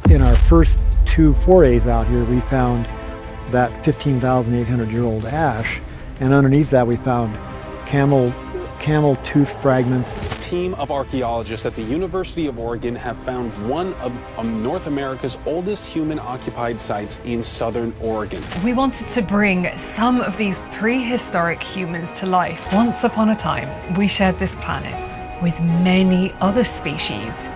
In our first 2 forays out here, we found that 15,800-year-old ash, and underneath that we found camel tooth fragments. A team of archaeologists at the University of Oregon have found one of North America's oldest human-occupied sites in southern Oregon. We wanted to bring some of these prehistoric humans to life. Once upon a time, we shared this planet with many other species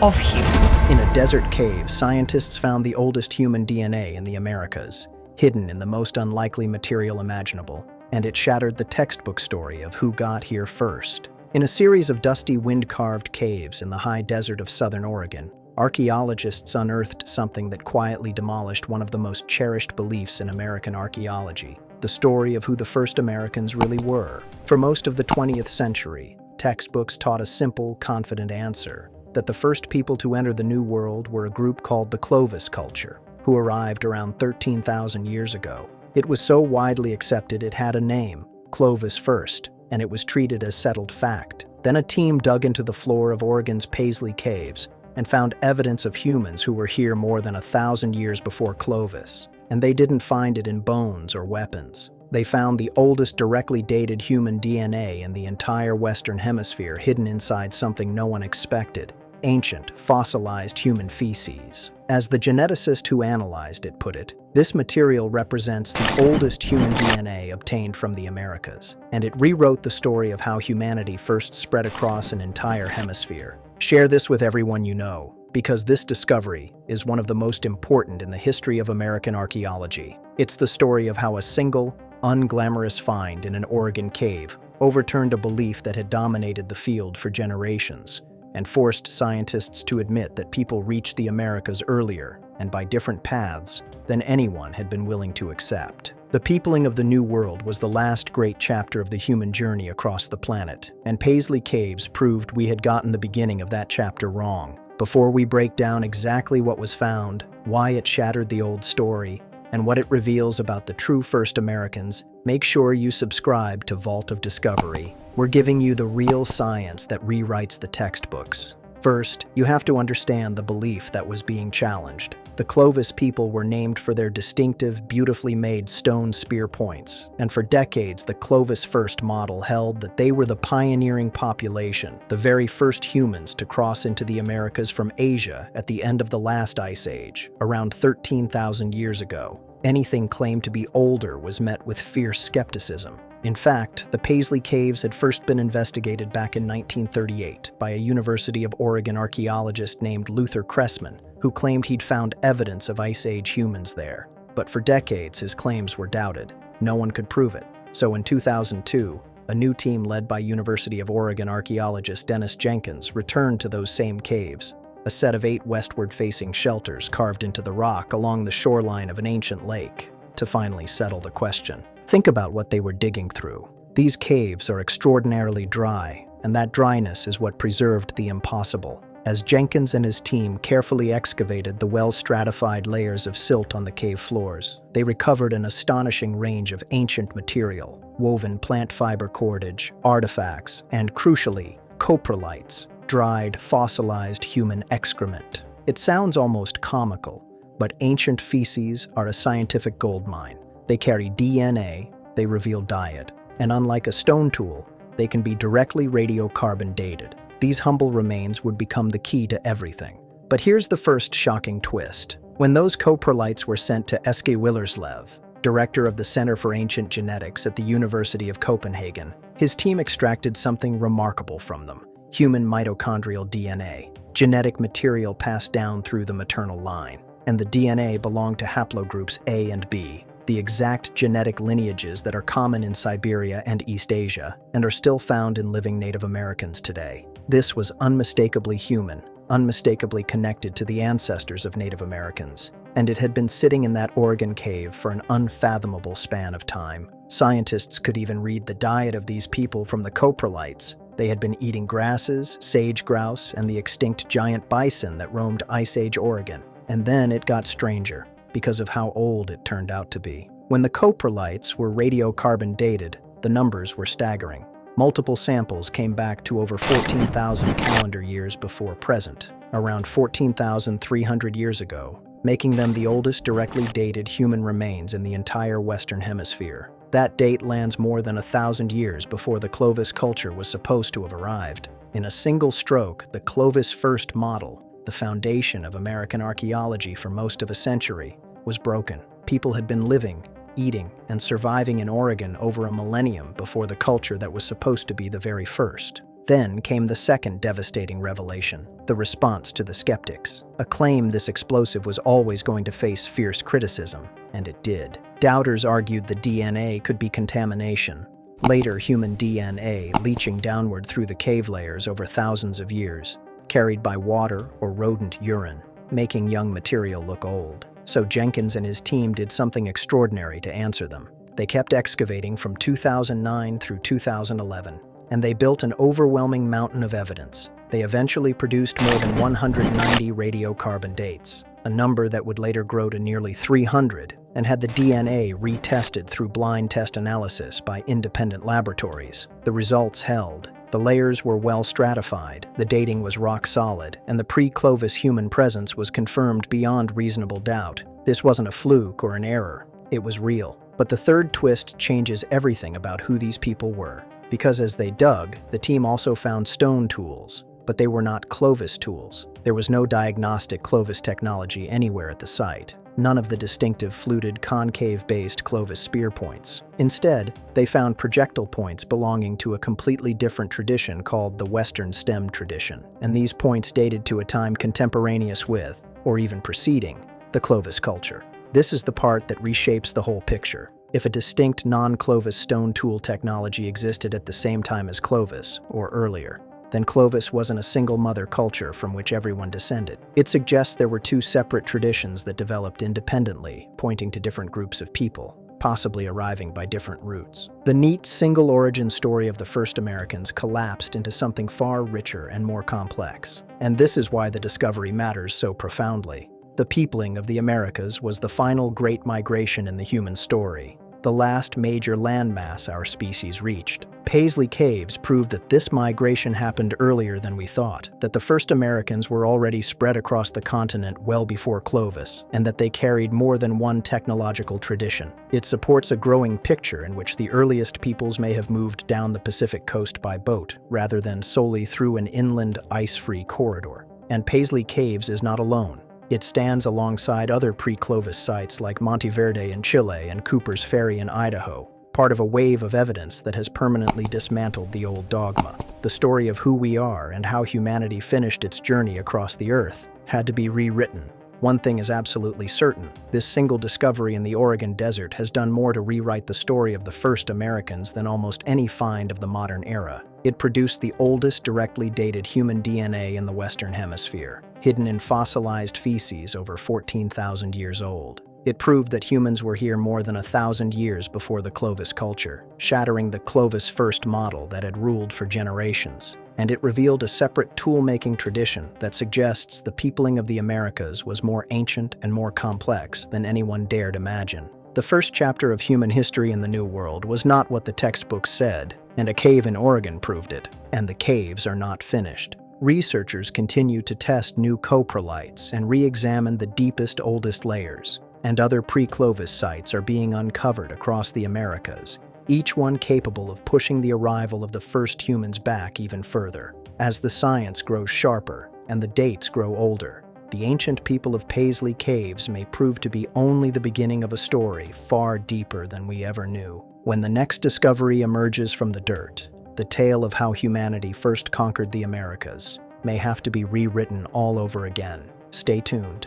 of humans. In a desert cave, scientists found the oldest human DNA in the Americas, hidden in the most unlikely material imaginable, and it shattered the textbook story of who got here first. In a series of dusty, wind-carved caves in the high desert of southern Oregon, archaeologists unearthed something that quietly demolished one of the most cherished beliefs in American archaeology, the story of who the first Americans really were. For most of the 20th century, textbooks taught a simple, confident answer, that the first people to enter the New World were a group called the Clovis culture, who arrived around 13,000 years ago. It was so widely accepted it had a name, Clovis first, and it was treated as settled fact. Then a team dug into the floor of Oregon's Paisley Caves and found evidence of humans who were here more than 1,000 years before Clovis. And they didn't find it in bones or weapons. They found the oldest directly dated human DNA in the entire Western Hemisphere hidden inside something no one expected: ancient, fossilized human feces. As the geneticist who analyzed it put it, this material represents the oldest human DNA obtained from the Americas, and it rewrote the story of how humanity first spread across an entire hemisphere. Share this with everyone you know, because this discovery is one of the most important in the history of American archaeology. It's the story of how a single, unglamorous find in an Oregon cave overturned a belief that had dominated the field for generations, and forced scientists to admit that people reached the Americas earlier, and by different paths, than anyone had been willing to accept. The peopling of the New World was the last great chapter of the human journey across the planet, and Paisley Caves proved we had gotten the beginning of that chapter wrong. Before we break down exactly what was found, why it shattered the old story, and what it reveals about the true first Americans, make sure you subscribe to Vault of Discovery. We're giving you the real science that rewrites the textbooks. First, you have to understand the belief that was being challenged. The Clovis people were named for their distinctive, beautifully made stone spear points, and for decades the Clovis first model held that they were the pioneering population, the very first humans to cross into the Americas from Asia at the end of the last ice age, around 13,000 years ago. Anything claimed to be older was met with fierce skepticism. In fact, the Paisley Caves had first been investigated back in 1938 by a University of Oregon archaeologist named Luther Cressman, who claimed he'd found evidence of Ice Age humans there. But for decades, his claims were doubted. No one could prove it. So in 2002, a new team led by University of Oregon archaeologist Dennis Jenkins returned to those same caves, a set of 8 westward-facing shelters carved into the rock along the shoreline of an ancient lake, to finally settle the question. Think about what they were digging through. These caves are extraordinarily dry, and that dryness is what preserved the impossible. As Jenkins and his team carefully excavated the well-stratified layers of silt on the cave floors, they recovered an astonishing range of ancient material, woven plant fiber cordage, artifacts, and, crucially, coprolites, dried, fossilized human excrement. It sounds almost comical, but ancient feces are a scientific goldmine. They carry DNA, they reveal diet, and unlike a stone tool, they can be directly radiocarbon dated. These humble remains would become the key to everything. But here's the first shocking twist. When those coprolites were sent to Eske Willerslev, director of the Center for Ancient Genetics at the University of Copenhagen, his team extracted something remarkable from them: human mitochondrial DNA, genetic material passed down through the maternal line. And the DNA belonged to haplogroups A and B, the exact genetic lineages that are common in Siberia and East Asia, and are still found in living Native Americans today. This was unmistakably human, unmistakably connected to the ancestors of Native Americans, and it had been sitting in that Oregon cave for an unfathomable span of time. Scientists could even read the diet of these people from the coprolites. They had been eating grasses, sage grouse, and the extinct giant bison that roamed Ice Age Oregon. And then it got stranger, because of how old it turned out to be. When the coprolites were radiocarbon dated, the numbers were staggering. Multiple samples came back to over 14,000 calendar years before present. around 14,300 years ago, making them the oldest directly dated human remains in the entire Western Hemisphere. That date lands more than 1,000 years before the Clovis culture was supposed to have arrived. In a single stroke, the Clovis first model, the foundation of American archaeology for most of a century, was broken. People had been living, eating, and surviving in Oregon over a millennium before the culture that was supposed to be the very first. Then came the second devastating revelation, the response to the skeptics. A claim this explosive was always going to face fierce criticism, and it did. Doubters argued the DNA could be contamination. Later, human DNA leaching downward through the cave layers over thousands of years, carried by water or rodent urine, making young material look old. So Jenkins and his team did something extraordinary to answer them. They kept excavating from 2009 through 2011, and they built an overwhelming mountain of evidence. They eventually produced more than 190 radiocarbon dates, a number that would later grow to nearly 300, and had the DNA retested through blind test analysis by independent laboratories. The results held. The layers were well stratified, the dating was rock solid, and the pre-Clovis human presence was confirmed beyond reasonable doubt. This wasn't a fluke or an error, it was real. But the third twist changes everything about who these people were. Because as they dug, the team also found stone tools, but they were not Clovis tools. There was no diagnostic Clovis technology anywhere at the site. None of the distinctive fluted concave-based Clovis spear points. Instead, they found projectile points belonging to a completely different tradition called the Western Stem tradition, and these points dated to a time contemporaneous with, or even preceding, the Clovis culture. This is the part that reshapes the whole picture. If a distinct non-Clovis stone tool technology existed at the same time as Clovis, or earlier, then Clovis wasn't a single mother culture from which everyone descended. It suggests there were two separate traditions that developed independently, pointing to different groups of people, possibly arriving by different routes. The neat single origin story of the first Americans collapsed into something far richer and more complex. And this is why the discovery matters so profoundly. The peopling of the Americas was the final great migration in the human story, the last major landmass our species reached. Paisley Caves proved that this migration happened earlier than we thought, that the first Americans were already spread across the continent well before Clovis, and that they carried more than one technological tradition. It supports a growing picture in which the earliest peoples may have moved down the Pacific coast by boat, rather than solely through an inland, ice-free corridor. And Paisley Caves is not alone. It stands alongside other pre-Clovis sites like Monte Verde in Chile and Cooper's Ferry in Idaho, part of a wave of evidence that has permanently dismantled the old dogma. The story of who we are and how humanity finished its journey across the Earth had to be rewritten. One thing is absolutely certain: this single discovery in the Oregon desert has done more to rewrite the story of the first Americans than almost any find of the modern era. It produced the oldest directly dated human DNA in the Western Hemisphere, hidden in fossilized feces over 14,000 years old. It proved that humans were here more than 1,000 years before the Clovis culture, shattering the Clovis first model that had ruled for generations. And it revealed a separate tool-making tradition that suggests the peopling of the Americas was more ancient and more complex than anyone dared imagine. The first chapter of human history in the New World was not what the textbooks said, and a cave in Oregon proved it. And the caves are not finished. Researchers continue to test new coprolites and re-examine the deepest, oldest layers, and other pre-Clovis sites are being uncovered across the Americas, each one capable of pushing the arrival of the first humans back even further. As the science grows sharper and the dates grow older, the ancient people of Paisley Caves may prove to be only the beginning of a story far deeper than we ever knew. When the next discovery emerges from the dirt, the tale of how humanity first conquered the Americas may have to be rewritten all over again. Stay tuned.